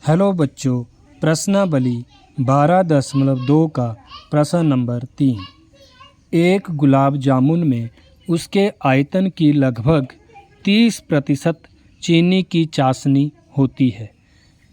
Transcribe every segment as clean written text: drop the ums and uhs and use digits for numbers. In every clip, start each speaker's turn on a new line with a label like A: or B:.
A: Hello बच्चों, प्रश्नावली 12.2 का प्रश्न नंबर 3। एक गुलाब जामुन में उसके आयतन की लगभग 30% चीनी की चाशनी होती है।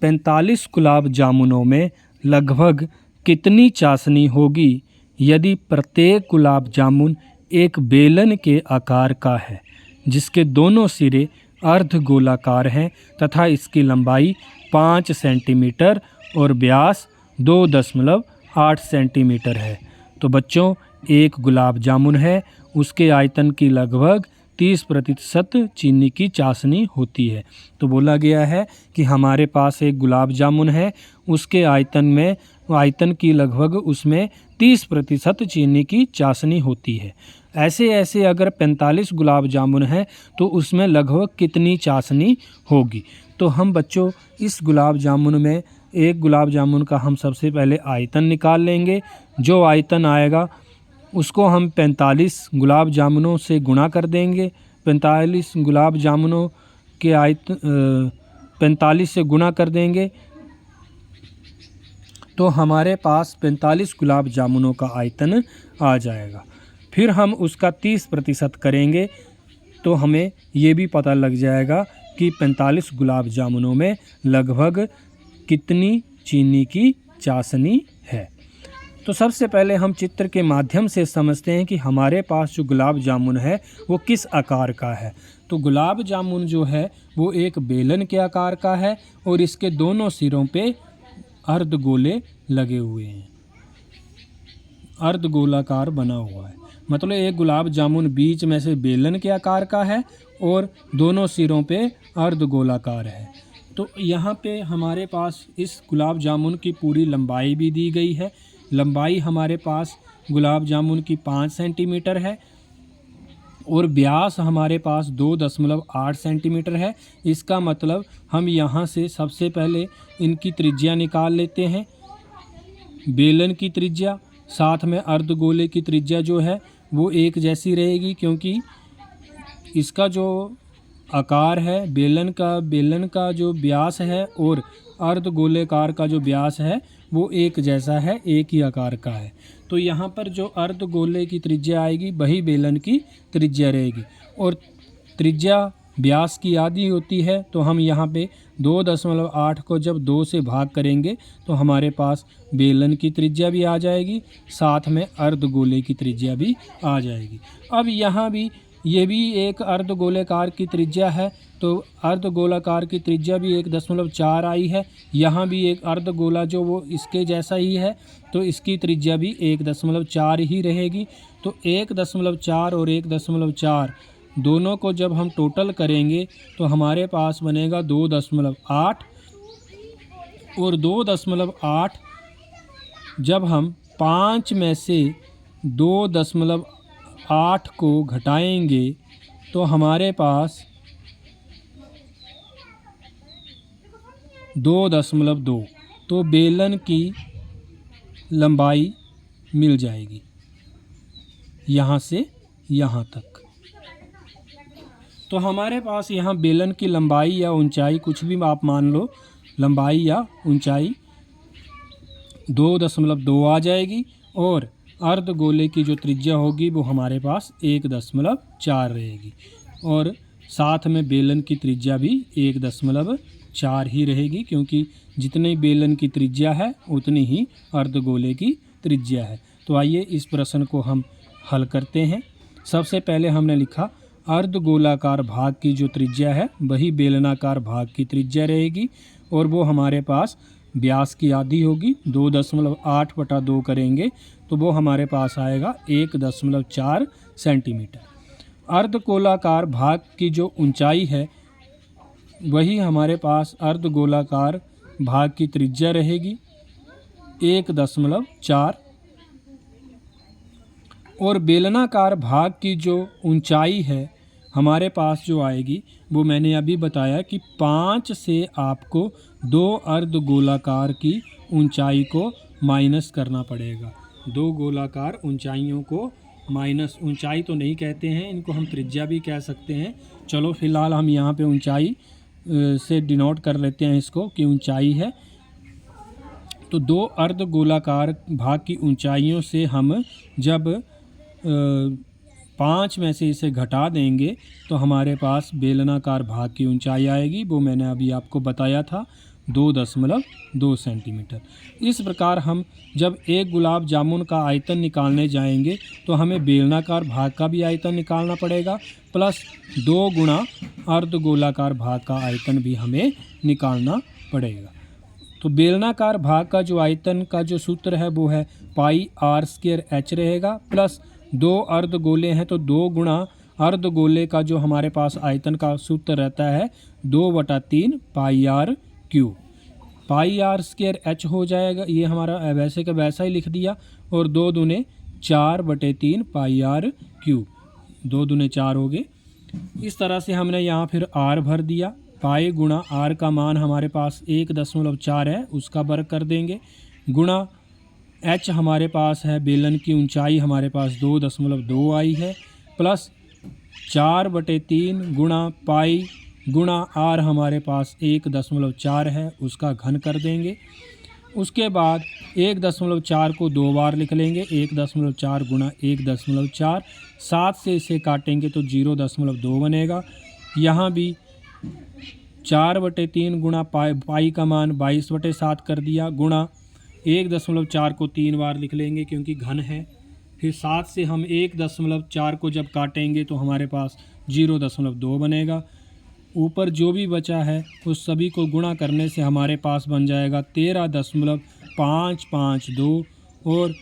A: 45 गुलाब जामुनों में लगभग कितनी चाशनी होगी यदि प्रत्येक गुलाब जामुन एक बेलन के आकार का है, जिसके दोनों सिरे अर्धगोलाकार हैं तथा इसकी लंबाई 5 सेंटीमीटर और व्यास 2.8 सेंटीमीटर है। तो बच्चों, एक गुलाब जामुन है, उसके आयतन की लगभग 30% चीनी की चाशनी होती है। तो बोला गया है कि हमारे पास एक गुलाब जामुन है, उसके आयतन की लगभग उसमें 30% चीनी की चाशनी होती है। ऐसे ऐसे अगर 45 गुलाब जामुन है तो उसमें लगभग कितनी चाशनी होगी। तो हम बच्चों इस गुलाब जामुन में एक गुलाब जामुन का हम सबसे पहले आयतन निकाल लेंगे। जो आयतन आएगा उसको हम 45 गुलाब जामुनों से गुणा कर देंगे। 45 गुलाब जामुनों के 45 से गुणा कर देंगे तो हमारे पास 45 गुलाब जामुनों का आयतन आ जाएगा। फिर हम उसका 30% करेंगे तो हमें ये भी पता लग जाएगा कि 45 गुलाब जामुनों में लगभग कितनी चीनी की चाशनी है। तो सबसे पहले हम चित्र के माध्यम से समझते हैं कि हमारे पास जो गुलाब जामुन है वो किस आकार का है। तो गुलाब जामुन जो है वो एक बेलन के आकार का है और इसके दोनों सिरों पे अर्धगोले लगे हुए हैं, अर्धगोलाकार बना हुआ है। मतलब एक गुलाब जामुन बीच में से बेलन के आकार का है और दोनों सिरों पे अर्धगोलाकार है। तो यहाँ पे हमारे पास इस गुलाब जामुन की पूरी लंबाई भी दी गई है। लंबाई हमारे पास गुलाब जामुन की 5 सेंटीमीटर है और व्यास हमारे पास 2.8 सेंटीमीटर है। इसका मतलब हम यहाँ से सबसे पहले इनकी त्रिज्या निकाल लेते हैं। बेलन की त्रिज्या साथ में अर्धगोले की त्रिज्या जो है वो एक जैसी रहेगी, क्योंकि इसका जो आकार है बेलन का जो व्यास है और अर्धगोलेकार का जो व्यास है वो एक जैसा है, एक ही आकार का है। तो यहाँ पर जो अर्धगोले की त्रिज्या आएगी वही बेलन की त्रिज्या रहेगी और त्रिज्या व्यास की आधी होती है। तो हम यहाँ पे 2.8 को जब 2 से भाग करेंगे तो हमारे पास बेलन की त्रिज्या भी आ जाएगी, साथ में अर्धगोले की त्रिज्या भी आ जाएगी। अब यहाँ भी ये भी एक अर्धगोलाकार की त्रिज्या है, तो अर्धगोलाकार की त्रिज्या भी 1.4 आई है। यहाँ भी एक अर्धगोला जो वो इसके जैसा ही है, तो इसकी त्रिज्या भी 1.4 ही रहेगी। तो 1.4 और 1.4 दोनों को जब हम टोटल करेंगे तो हमारे पास बनेगा 2.8 और 2.8 जब हम 5 में से 2.8 को घटाएंगे तो हमारे पास 2.2 तो बेलन की लंबाई मिल जाएगी यहाँ से यहाँ तक। तो हमारे पास यहाँ बेलन की लंबाई या ऊंचाई कुछ भी आप मान लो, लंबाई या ऊंचाई 2.2 आ जाएगी और अर्धगोले की जो त्रिज्या होगी वो हमारे पास 1.4 रहेगी और साथ में बेलन की त्रिज्या भी 1.4 ही रहेगी, क्योंकि जितनी बेलन की त्रिज्या है उतनी ही अर्धगोले की त्रिज्या है। तो आइए इस प्रश्न को हम हल करते हैं। सबसे पहले हमने लिखा अर्धगोलाकार भाग की जो त्रिज्या है वही बेलनाकार भाग की त्रिज्या रहेगी और वो हमारे पास व्यास की आधी होगी। 2.8/2 करेंगे तो वो हमारे पास आएगा 1.4 सेंटीमीटर। अर्धगोलाकार भाग की जो ऊंचाई है वही हमारे पास अर्धगोलाकार भाग की त्रिज्या रहेगी 1.4 और बेलनाकार भाग की जो ऊंचाई है हमारे पास जो आएगी वो मैंने अभी बताया कि 5 से आपको 2 अर्धगोलाकार की ऊंचाई को माइनस करना पड़ेगा। 2 गोलाकार ऊंचाइयों को माइनस, ऊंचाई तो नहीं कहते हैं इनको, हम त्रिज्या भी कह सकते हैं। चलो फिलहाल हम यहाँ पे ऊंचाई से डिनोट कर लेते हैं इसको कि ऊंचाई है। तो दो अर्ध गोलाकार भाग की ऊंचाइयों से हम जब 5 में से इसे घटा देंगे तो हमारे पास बेलनाकार भाग की ऊंचाई आएगी। वो मैंने अभी आपको बताया था 2.2 सेंटीमीटर। इस प्रकार हम जब एक गुलाब जामुन का आयतन निकालने जाएंगे तो हमें बेलनाकार भाग का भी आयतन निकालना पड़ेगा, प्लस 2 गुना अर्ध गोलाकार भाग का आयतन भी हमें निकालना पड़ेगा। तो बेलनाकार भाग का जो आयतन का जो सूत्र है वो है पाई आर स्क्वायर एच रहेगा, प्लस 2 अर्ध गोले हैं तो 2 गुना अर्ध गोले का जो हमारे पास आयतन का सूत्र रहता है 2/3 pi r cube. Pi r square h हो जाएगा, ये हमारा वैसे का वैसा ही लिख दिया, और 2 दूने 4/3 पाई आर क्यूब, 2 दूने 4 हो गए। इस तरह से हमने यहाँ फिर आर भर दिया। पाई गुणा आर का मान हमारे पास 1.4 है, उसका वर्ग कर देंगे, गुणा एच हमारे पास है, बेलन की ऊंचाई हमारे पास 2.2 आई है, प्लस 4/3 गुणा पाई गुणा आर हमारे पास 1.4 है, उसका घन कर देंगे। उसके बाद 1.4 को 2 बार लिख लेंगे, 1.4 गुणा 1.4, 7 से इसे काटेंगे तो 0.2 बनेगा। यहाँ भी 4/3 गुणा पाई का मान 22/7 कर दिया, गुणा 1.4 को 3 बार लिख लेंगे क्योंकि घन है। फिर 7 से हम 1.4 को जब काटेंगे तो हमारे पास 0.2 बनेगा। ऊपर जो भी बचा है उस सभी को गुणा करने से हमारे पास बन जाएगा 13.552, और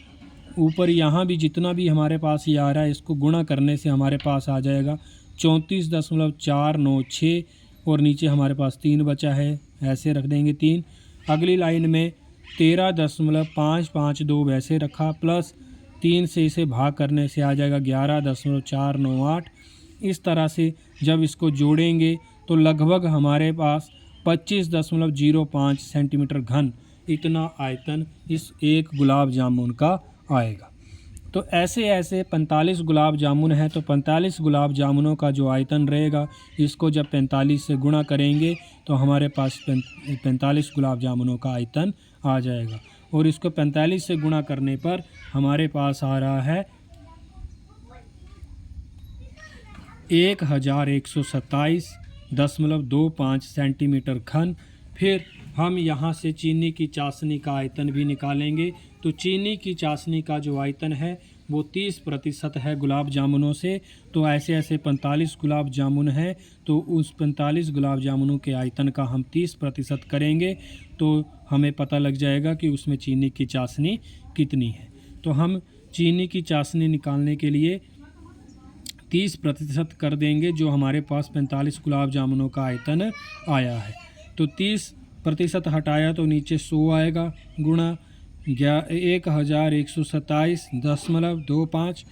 A: ऊपर यहाँ भी जितना भी हमारे पास ये आ रहा है इसको गुणा करने से हमारे पास आ जाएगा 34.496, और नीचे हमारे पास 3 बचा है, ऐसे रख देंगे 3। अगली लाइन में 13.552 वैसे रखा, प्लस 3 से इसे भाग करने से आ जाएगा 11.498। इस तरह से जब इसको जोड़ेंगे तो लगभग हमारे पास 25.05 सेंटीमीटर घन इतना आयतन इस एक गुलाब जामुन का आएगा। तो ऐसे 45 गुलाब जामुन है, तो 45 गुलाब जामुनों का जो आयतन रहेगा इसको जब 45 से गुणा करेंगे तो हमारे पास 45 गुलाब जामुनों का आयतन आ जाएगा, और इसको 45 से गुणा करने पर हमारे पास आ रहा है 1127.25 सेंटीमीटर घन। फिर हम यहाँ से चीनी की चाशनी का आयतन भी निकालेंगे। तो चीनी की चाशनी का जो आयतन है वो 30% है गुलाब जामुनों से। तो ऐसे 45 गुलाब जामुन हैं, तो उस 45 गुलाब जामुनों के आयतन का हम 30% करेंगे तो हमें पता लग जाएगा कि उसमें चीनी की चाशनी कितनी है। तो हम चीनी की चाशनी निकालने के लिए 30% कर देंगे, जो हमारे पास 45 गुलाब जामुनों का आयतन आया है। तो 30% हटाया तो नीचे 100 आएगा, गुणा 1127.25,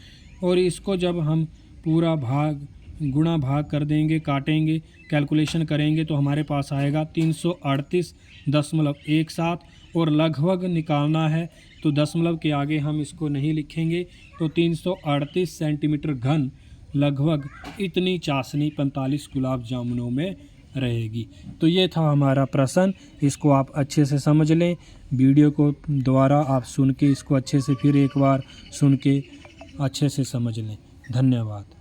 A: और इसको जब हम पूरा भाग गुणा भाग कर देंगे, काटेंगे, कैलकुलेशन करेंगे तो हमारे पास आएगा 338.17, और लगभग निकालना है तो दशमलव के आगे हम इसको नहीं लिखेंगे। तो 338 सेंटीमीटर घन लगभग इतनी चाशनी 45 गुलाब जामुनों में रहेगी। तो ये था हमारा प्रश्न, इसको आप अच्छे से समझ लें। वीडियो को दोबारा आप सुन के इसको अच्छे से फिर एक बार सुन के अच्छे से समझ लें। धन्यवाद।